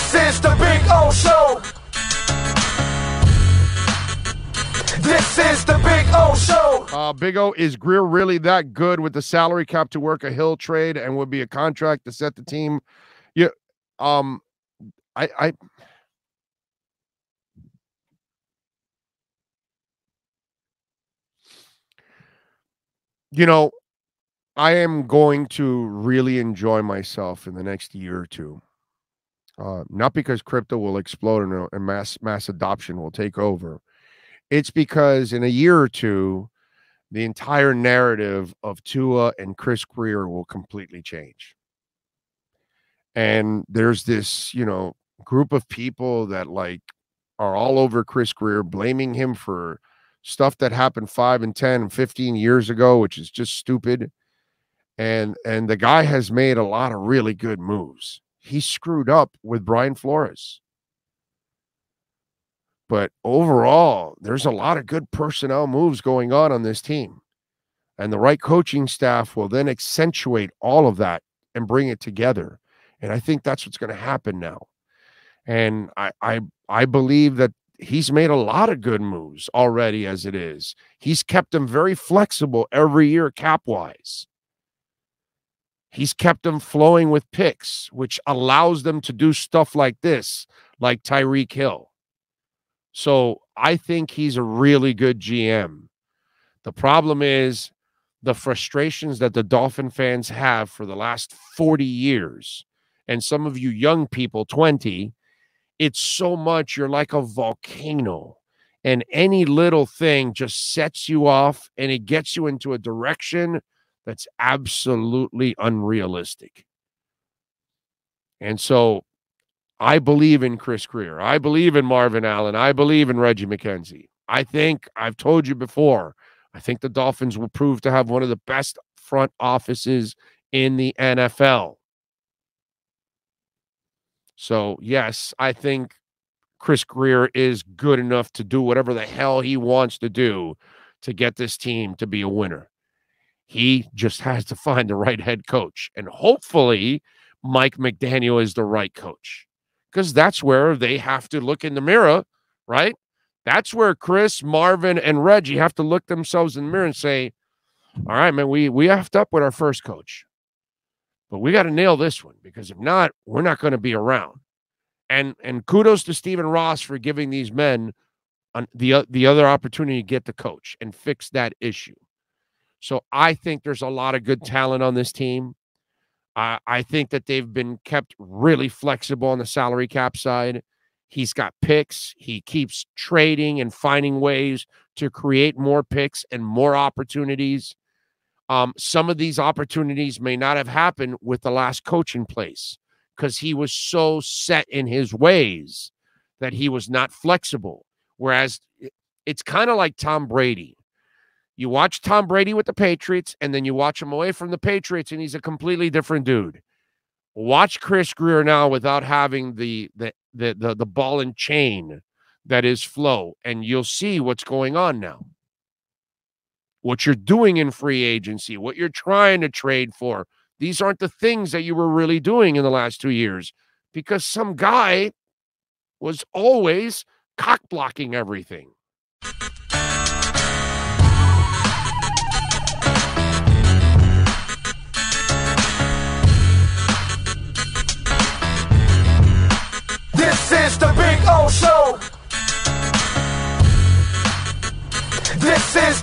This is the Big O Show. This is the Big O Show. Big O, is Grier really that good with the salary cap to work a Hill trade and would be a contract to set the team? Yeah. I you know, I am going to really enjoy myself in the next year or two. Not because crypto will explode and mass adoption will take over. It's because in a year or two, the entire narrative of Tua and Chris Grier will completely change. And there's this, group of people that are all over Chris Grier, blaming him for stuff that happened 5 and 10 and 15 years ago, which is just stupid. And the guy has made a lot of really good moves. He screwed up with Brian Flores. But overall, there's a lot of good personnel moves going on this team. And the right coaching staff will then accentuate all of that and bring it together. And I think that's what's going to happen now. And I believe that he's made a lot of good moves already as it is. He's kept them very flexible every year cap-wise. He's kept them flowing with picks, which allows them to do stuff like this, like Tyreek Hill. So I think he's a really good GM. The problem is the frustrations that the Dolphin fans have for the last 40 years. And some of you young people, 20, it's so much you're like a volcano. And any little thing just sets you off and it gets you into a direction that's absolutely unrealistic. And so I believe in Chris Grier. I believe in Marvin Allen. I believe in Reggie McKenzie. I think, I've told you before, I think the Dolphins will prove to have one of the best front offices in the NFL. So, yes, I think Chris Grier is good enough to do whatever the hell he wants to do to get this team to be a winner. He just has to find the right head coach. And hopefully Mike McDaniel is the right coach. Because that's where they have to look in the mirror, right? That's where Chris, Marvin, and Reggie have to look themselves in the mirror and say, all right, man, we effed up with our first coach. But we got to nail this one, because if not, we're not going to be around. And kudos to Stephen Ross for giving these men the other opportunity to get the coach and fix that issue. So I think there's a lot of good talent on this team. I think that they've been kept really flexible on the salary cap side. He's got picks. He keeps trading and finding ways to create more picks and more opportunities. Some of these opportunities may not have happened with the last coach in place because he was so set in his ways that he was not flexible. Whereas it's kind of like Tom Brady. You watch Tom Brady with the Patriots, and then you watch him away from the Patriots, and he's a completely different dude. Watch Chris Grier now without having the ball and chain that is Flo, and you'll see what's going on now. What you're doing in free agency, what you're trying to trade for, these aren't the things that you were really doing in the last 2 years because some guy was always cock-blocking everything. This is the Big O Show. This is